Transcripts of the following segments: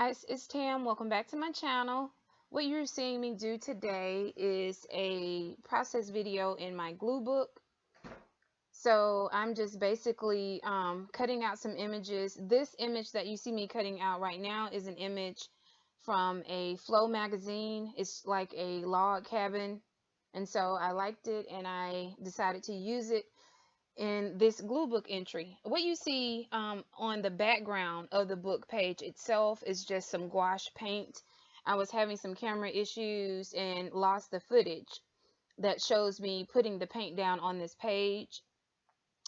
guys, it's Tam. Welcome back to my channel. What you're seeing me do today is a process video in my glue book. So I'm just basically cutting out some images. This image that you see me cutting out right now is an image from a Flow magazine. It's like a log cabin. And so I liked it and I decided to use it in this glue book entry. What you see on the background of the book page itself is just some gouache paint. I was having some camera issues and lost the footage that shows me putting the paint down on this page.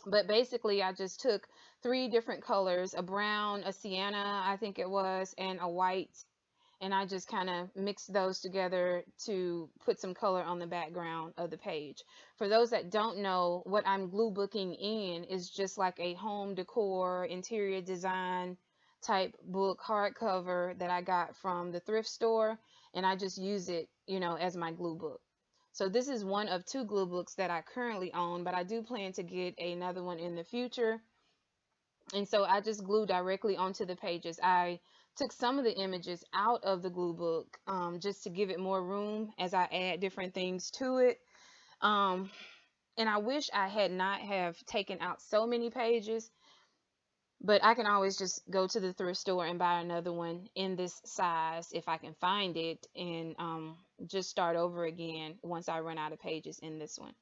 But basically, I just took three different colors, a brown, a sienna, I think it was, and a white, and I just kind of mixed those together to put some color on the background of the page. For those that don't know, what I'm glue booking in is just like a home decor, interior design type book, hardcover that I got from the thrift store, and I just use it, as my glue book. So this is one of two glue books that I currently own, but I do plan to get another one in the future. And so I just glue directly onto the pages. I took some of the images out of the glue book just to give it more room as I add different things to it. And I wish I had not have taken out so many pages, but I can always just go to the thrift store and buy another one in this size if I can find it, and just start over again once I run out of pages in this one.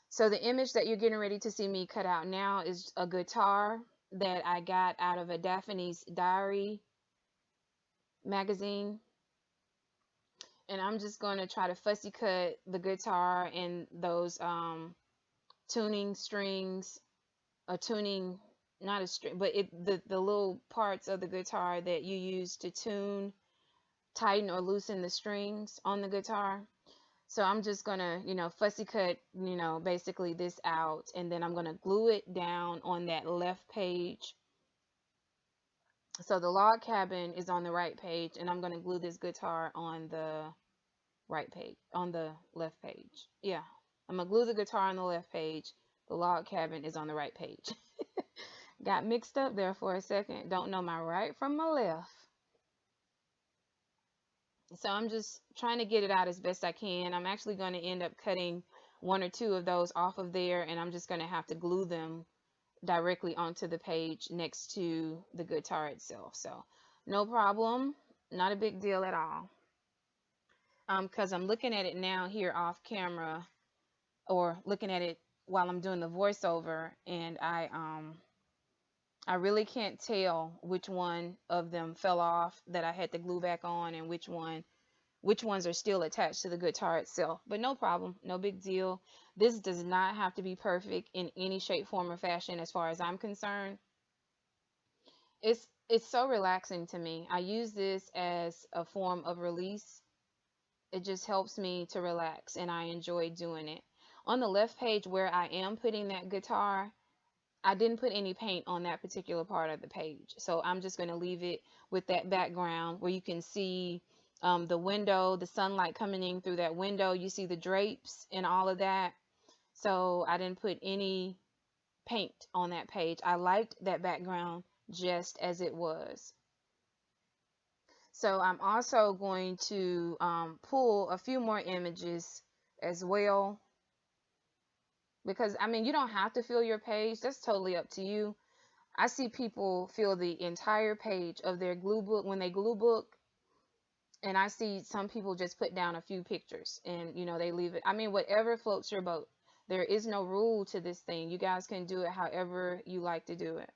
So the image that you're getting ready to see me cut out now is a guitar that I got out of a Daphne's Diary magazine. And I'm just going to try to fussy cut the guitar and those tuning strings, a tuning, not a string, but the little parts of the guitar that you use to tune, tighten or loosen the strings on the guitar. So I'm just gonna, fussy cut, basically this out, and then I'm gonna glue it down on that left page. So the log cabin is on the right page, and I'm gonna glue this guitar on the right page, on the left page. Yeah, I'm gonna glue the guitar on the left page. The log cabin is on the right page. Got mixed up there for a second. Don't know my right from my left. So I'm just trying to get it out as best I can. I'm actually going to end up cutting one or two of those off of there, and I'm just going to have to glue them directly onto the page next to the guitar itself. So no problem, not a big deal at all. Because I'm looking at it now here off camera, or looking at it while I'm doing the voiceover, and I really can't tell which one of them fell off that I had to glue back on, and which ones are still attached to the guitar itself. But no problem, no big deal. This does not have to be perfect in any shape, form, or fashion as far as I'm concerned. It's so relaxing to me. I use this as a form of release. It just helps me to relax, and I enjoy doing it. On the left page where I am putting that guitar, I didn't put any paint on that particular part of the page. So I'm just going to leave it with that background where you can see the window, the sunlight coming in through that window. You see the drapes and all of that. So I didn't put any paint on that page. I liked that background just as it was. So I'm also going to pull a few more images as well, because you don't have to fill your page. That's totally up to you. I see people fill the entire page of their glue book when they glue book, and I see some people just put down a few pictures and they leave it. Whatever floats your boat. There is no rule to this thing. You guys can do it however you like to do it.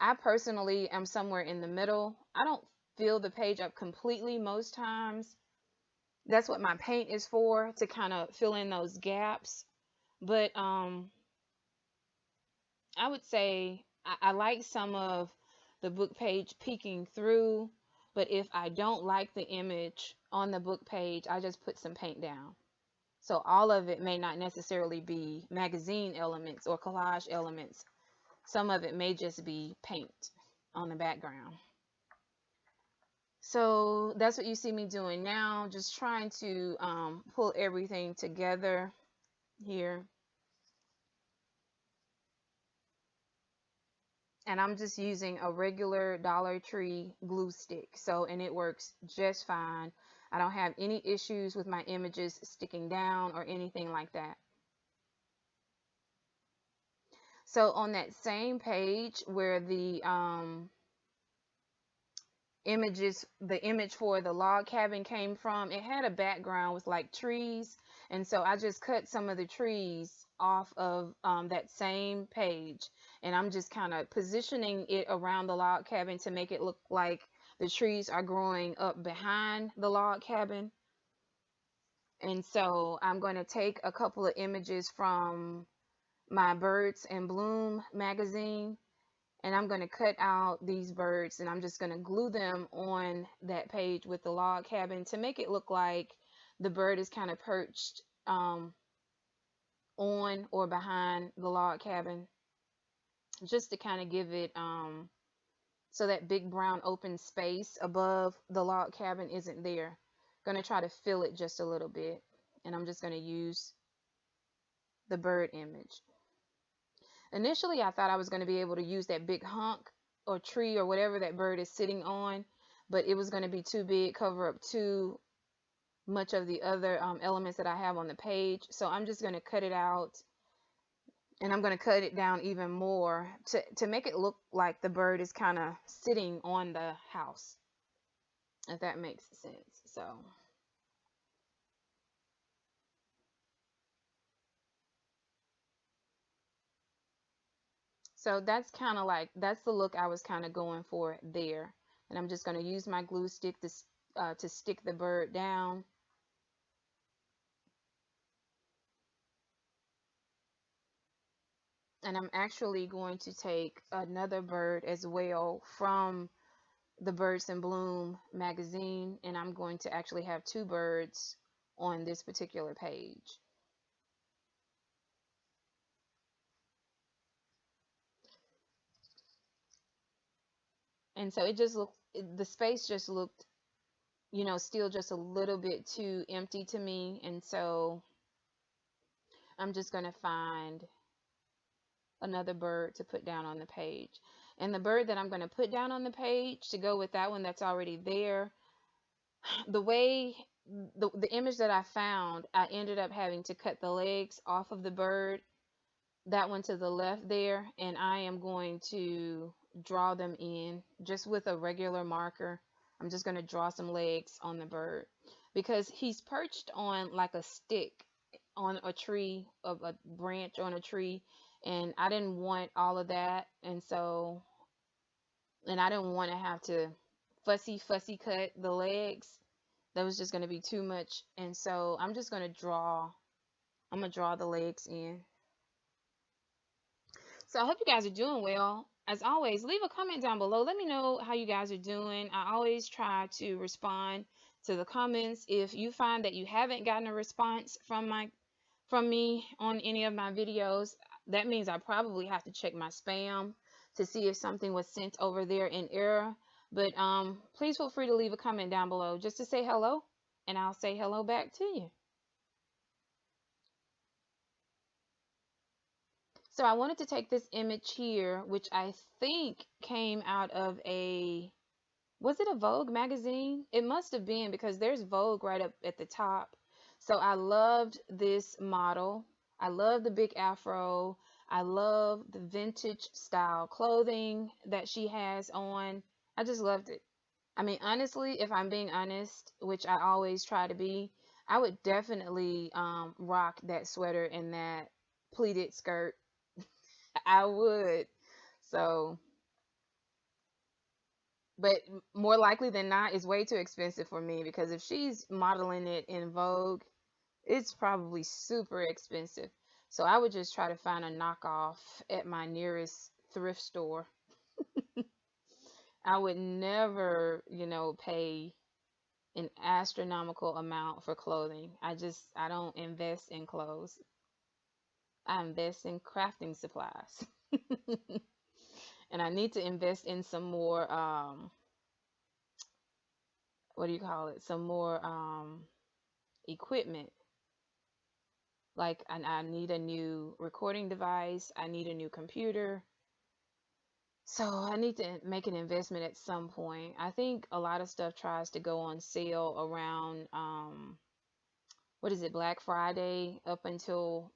I personally am somewhere in the middle. I don't fill the page up completely most times. That's what my paint is for, to kind of fill in those gaps. But I would say I like some of the book page peeking through, but if I don't like the image on the book page, I just put some paint down. So all of it may not necessarily be magazine elements or collage elements. Some of it may just be paint on the background. So that's what you see me doing now, just trying to pull everything together here. And I'm just using a regular Dollar Tree glue stick. So, and it works just fine. I don't have any issues with my images sticking down or anything like that. So on that same page where the image for the log cabin came from, it had a background with like trees. And so I just cut some of the trees off of that same page. And I'm just kind of positioning it around the log cabin to make it look like the trees are growing up behind the log cabin. And so I'm going to take a couple of images from my Birds in Bloom magazine, and I'm going to cut out these birds, and I'm just going to glue them on that page with the log cabin to make it look like the bird is kind of perched on or behind the log cabin, just to kind of give it so that big brown open space above the log cabin isn't there. Going to try to fill it just a little bit, and I'm just going to use the bird image. Initially, I thought I was going to be able to use that big hunk or tree or whatever that bird is sitting on, but it was going to be too big, cover up too much of the other elements that I have on the page. So I'm just going to cut it out, and I'm going to cut it down even more to make it look like the bird is kind of sitting on the house, if that makes sense. So that's kind of like, that's the look I was kind of going for there. And I'm just going to use my glue stick to stick the bird down. And I'm actually going to take another bird as well from the Birds in Bloom magazine, and I'm going to actually have two birds on this particular page. And so it just looked, the space just looked, still just a little bit too empty to me. And so I'm just going to find another bird to put down on the page. And the bird that I'm going to put down on the page to go with that one that's already there, the way the image that I found, I ended up having to cut the legs off of the bird, that one to the left there, and I am going to draw them in just with a regular marker. I'm just going to draw some legs on the bird because he's perched on like a stick on a tree, of a branch on a tree, and I didn't want all of that. And I didn't want to have to fussy cut the legs. That was just going to be too much. And so I'm just going to draw the legs in. So I hope you guys are doing well. As always, leave a comment down below. Let me know how you guys are doing. I always try to respond to the comments. If you find that you haven't gotten a response from me on any of my videos, that means I probably have to check my spam to see if something was sent over there in error. But please feel free to leave a comment down below just to say hello, and I'll say hello back to you. So I wanted to take this image here, which I think came out of was it a Vogue magazine? It must have been, because there's Vogue right up at the top. So I loved this model. I love the big afro. I love the vintage style clothing that she has on. I just loved it. I mean, honestly, if I'm being honest, which I always try to be, I would definitely rock that sweater and that pleated skirt. I would. So, but more likely than not, it's way too expensive for me, because if she's modeling it in Vogue, it's probably super expensive. So I would just try to find a knockoff at my nearest thrift store. I would never, pay an astronomical amount for clothing. I don't invest in clothes. I invest in crafting supplies. And I need to invest in some more what do you call it? Some more equipment. Like I need a new recording device. I need a new computer. So I need to make an investment at some point. I think a lot of stuff tries to go on sale around what is it, Black Friday up until,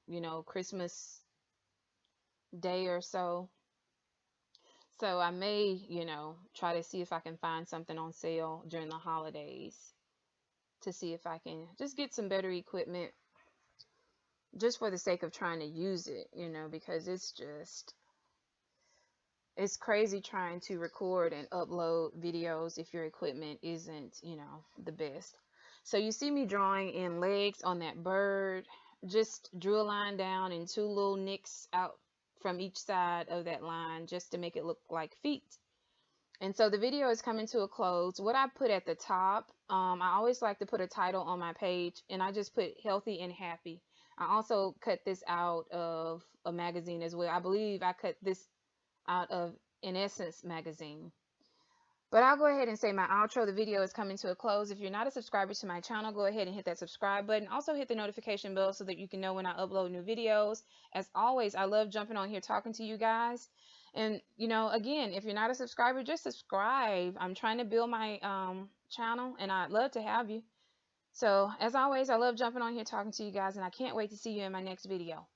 Christmas Day or so. So I may, try to see if I can find something on sale during the holidays to see if I can just get some better equipment just for the sake of trying to use it, because it's crazy trying to record and upload videos if your equipment isn't, the best. So you see me drawing in legs on that bird. Just drew a line down and two little nicks out from each side of that line just to make it look like feet. And so the video is coming to a close. What I put at the top, I always like to put a title on my page, and I just put healthy and happy. I also cut this out of a magazine as well. I believe I cut this out of In Essence magazine. But I'll go ahead and say my outro. The video is coming to a close. If you're not a subscriber to my channel, go ahead and hit that subscribe button. Also hit the notification bell so that you can know when I upload new videos. As always, I love jumping on here talking to you guys. And, again, if you're not a subscriber, just subscribe. I'm trying to build my channel, and I'd love to have you. So, as always, I love jumping on here talking to you guys, and I can't wait to see you in my next video.